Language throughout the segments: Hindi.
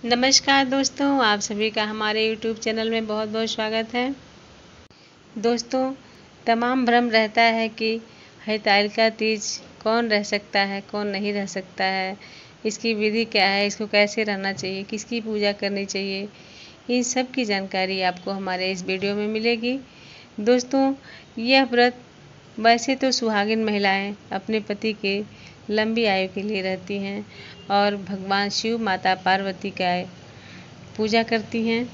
नमस्कार दोस्तों, आप सभी का हमारे YouTube चैनल में बहुत बहुत स्वागत है। दोस्तों, तमाम भ्रम रहता है कि हरितालिका तीज कौन रह सकता है, कौन नहीं रह सकता है, इसकी विधि क्या है, इसको कैसे रहना चाहिए, किसकी पूजा करनी चाहिए, इन सब की जानकारी आपको हमारे इस वीडियो में मिलेगी। दोस्तों, यह व्रत वैसे तो सुहागिन महिलाएं अपने पति के लंबी आयु के लिए रहती हैं और भगवान शिव, माता पार्वती का पूजा करती हैं।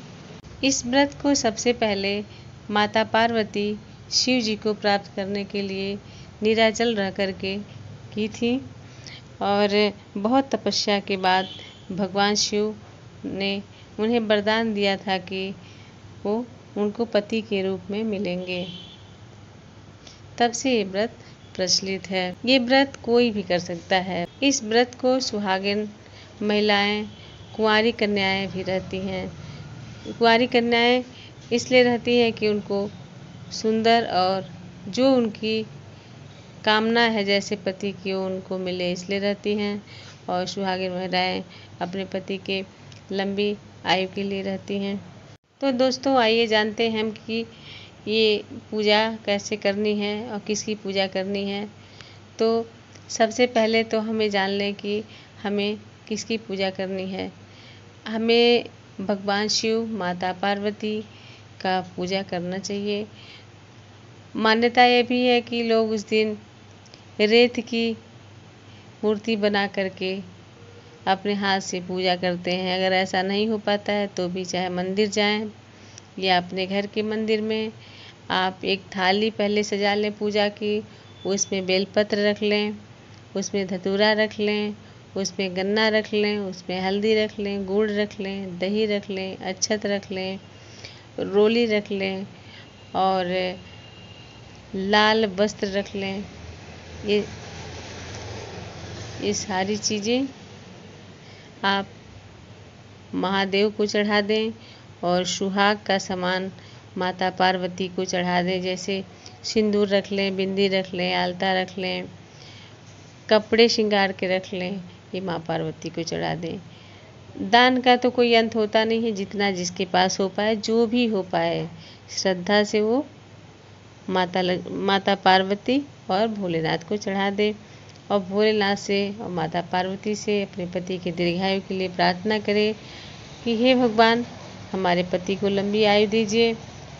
इस व्रत को सबसे पहले माता पार्वती शिव जी को प्राप्त करने के लिए नीराजल रह करके की थी और बहुत तपस्या के बाद भगवान शिव ने उन्हें वरदान दिया था कि वो उनको पति के रूप में मिलेंगे। तब से ये व्रत प्रचलित है। ये व्रत कोई भी कर सकता है। इस व्रत को सुहागिन महिलाएं, कुंवारी कन्याएं भी रहती हैं। कुंवारी कन्याएं इसलिए रहती हैं कि उनको सुंदर और जो उनकी कामना है जैसे पति की उनको मिले, इसलिए रहती हैं। और सुहागिन महिलाएं अपने पति के लंबी आयु के लिए रहती हैं। तो दोस्तों, आइए जानते हैं कि ये पूजा कैसे करनी है और किसकी पूजा करनी है। तो सबसे पहले तो हमें जान लें कि हमें किसकी पूजा करनी है। हमें भगवान शिव, माता पार्वती का पूजा करना चाहिए। मान्यता ये भी है कि लोग उस दिन रेत की मूर्ति बना करके अपने हाथ से पूजा करते हैं। अगर ऐसा नहीं हो पाता है तो भी चाहे मंदिर जाएं या अपने घर के मंदिर में आप एक थाली पहले सजा लें पूजा की, उसमें बेलपत्र रख लें, उसमें धतूरा रख लें, उसमें गन्ना रख लें, उसमें हल्दी रख लें, गुड़ रख लें, दही रख लें, अक्षत रख लें, रोली रख लें और लाल वस्त्र रख लें। ये सारी चीज़ें आप महादेव को चढ़ा दें और सुहाग का सामान माता पार्वती को चढ़ा दें। जैसे सिंदूर रख लें, बिंदी रख लें, आलता रख लें, कपड़े श्रृंगार के रख लें, ये माँ पार्वती को चढ़ा दें। दान का तो कोई अंत होता नहीं है, जितना जिसके पास हो पाए, जो भी हो पाए, श्रद्धा से वो माता पार्वती और भोलेनाथ को चढ़ा दे और भोलेनाथ से और माता पार्वती से अपने पति के दीर्घायु के लिए प्रार्थना करें कि हे भगवान, हमारे पति को लंबी आयु दीजिए,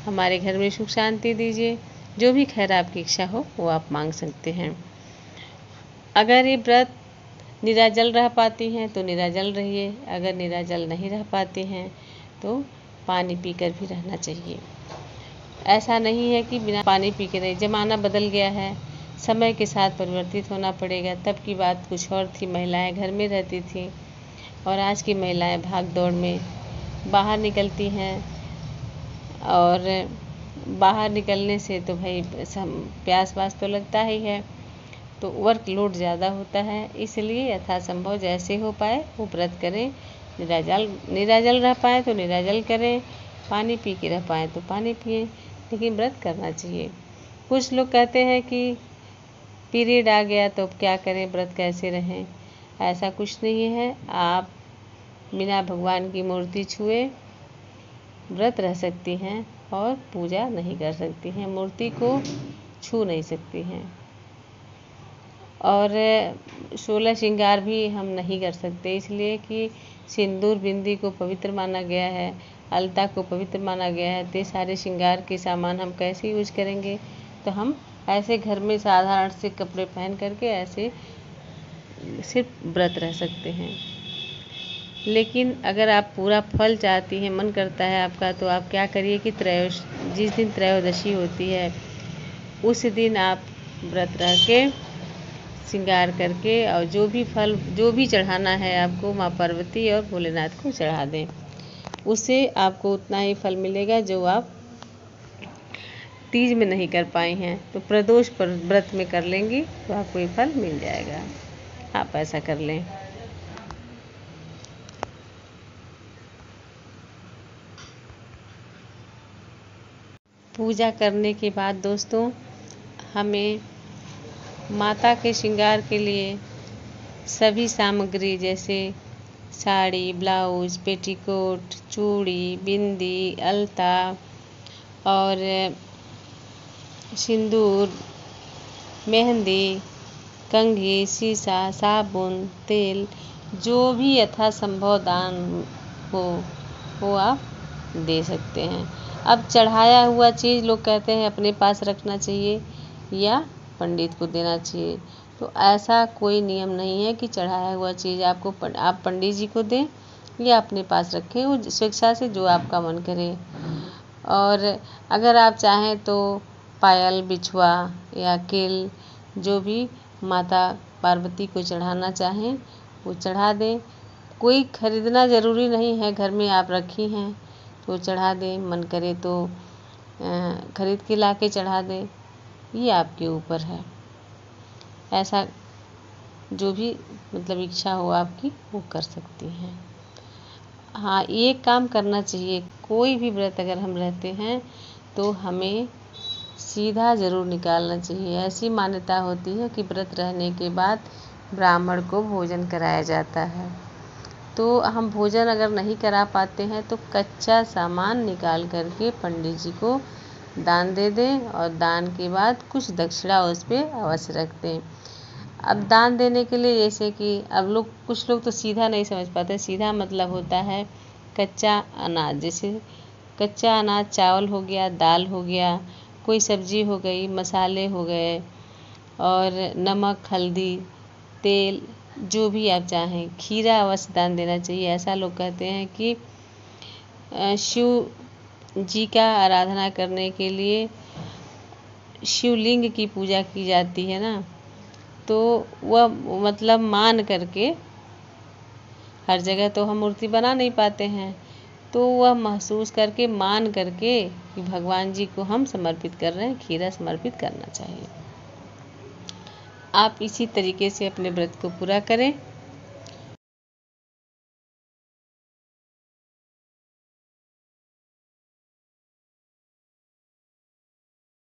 हमारे घर में सुख शांति दीजिए। जो भी खैर आपकी इच्छा हो वो आप मांग सकते हैं। अगर ये व्रत निराजल रह पाती हैं तो निराजल रहिए, अगर निराजल नहीं रह पाती हैं तो पानी पीकर भी रहना चाहिए। ऐसा नहीं है कि बिना पानी पी के रहे। ज़माना बदल गया है, समय के साथ परिवर्तित होना पड़ेगा। तब की बात कुछ और थी, महिलाएं घर में रहती थीं और आज की महिलाएं भाग दौड़ में बाहर निकलती हैं और बाहर निकलने से तो भाई प्यास वास तो लगता ही है, तो वर्क लोड ज़्यादा होता है। इसलिए यथासंभव जैसे हो पाए वो व्रत करें। निराजल रह पाए तो निराजल करें, पानी पी के रह पाए तो पानी पिए, लेकिन व्रत करना चाहिए। कुछ लोग कहते हैं कि पीरियड आ गया तो अब क्या करें, व्रत कैसे रहें। ऐसा कुछ नहीं है। आप बिना भगवान की मूर्ति छुए व्रत रह सकती हैं और पूजा नहीं कर सकती हैं, मूर्ति को छू नहीं सकती हैं। और 16 श्रृंगार भी हम नहीं कर सकते, इसलिए कि सिंदूर बिंदी को पवित्र माना गया है, अलता को पवित्र माना गया है। तो सारे श्रृंगार के सामान हम कैसे यूज करेंगे। तो हम ऐसे घर में साधारण से कपड़े पहन करके ऐसे सिर्फ व्रत रह सकते हैं। लेकिन अगर आप पूरा फल चाहती हैं, मन करता है आपका, तो आप क्या करिए कि जिस दिन त्रयोदशी होती है उस दिन आप व्रत रह के श्रृंगार करके और जो भी फल जो भी चढ़ाना है आपको माँ पार्वती और भोलेनाथ को चढ़ा दें। उससे आपको उतना ही फल मिलेगा जो आप तीज में नहीं कर पाए हैं। तो प्रदोष पर व्रत में कर लेंगी तो आपको ये फल मिल जाएगा। आप ऐसा कर लें। पूजा करने के बाद दोस्तों, हमें माता के श्रृंगार के लिए सभी सामग्री जैसे साड़ी, ब्लाउज, पेटीकोट, चूड़ी, बिंदी, अलता और सिंदूर, मेहंदी, कंघी, शीशा, साबुन, तेल, जो भी यथासंभव दान हो वो आप दे सकते हैं। अब चढ़ाया हुआ चीज़ लोग कहते हैं अपने पास रखना चाहिए या पंडित को देना चाहिए, तो ऐसा कोई नियम नहीं है कि चढ़ाया हुआ चीज़ आप पंडित जी को दें या अपने पास रखें, वो स्वेच्छा से जो आपका मन करे। और अगर आप चाहें तो पायल, बिछुआ या किल, जो भी माता पार्वती को चढ़ाना चाहें वो चढ़ा दें। कोई खरीदना ज़रूरी नहीं है, घर में आप रखी हैं तो चढ़ा दें, मन करे तो खरीद के ला के चढ़ा दें, ये आपके ऊपर है। ऐसा जो भी मतलब इच्छा हो आपकी वो कर सकती हैं। हाँ, ये काम करना चाहिए, कोई भी व्रत अगर हम रहते हैं तो हमें सीधा ज़रूर निकालना चाहिए। ऐसी मान्यता होती है कि व्रत रहने के बाद ब्राह्मण को भोजन कराया जाता है, तो हम भोजन अगर नहीं करा पाते हैं तो कच्चा सामान निकाल करके पंडित जी को दान दे दें और दान के बाद कुछ दक्षिणा उस पर अवश्य रख दें। अब दान देने के लिए जैसे कि अब कुछ लोग तो सीधा नहीं समझ पाते। सीधा मतलब होता है कच्चा अनाज, जैसे कच्चा अनाज चावल हो गया, दाल हो गया, कोई सब्जी हो गई, मसाले हो गए और नमक, हल्दी, तेल, जो भी आप चाहें। खीरा अवश्य दान देना चाहिए। ऐसा लोग कहते हैं कि शिव जी का आराधना करने के लिए शिवलिंग की पूजा की जाती है ना, तो वह मतलब मान करके, हर जगह तो हम मूर्ति बना नहीं पाते हैं, तो वह महसूस करके मान करके कि भगवान जी को हम समर्पित कर रहे हैं, खीरा समर्पित करना चाहिए। आप इसी तरीके से अपने व्रत को पूरा करें।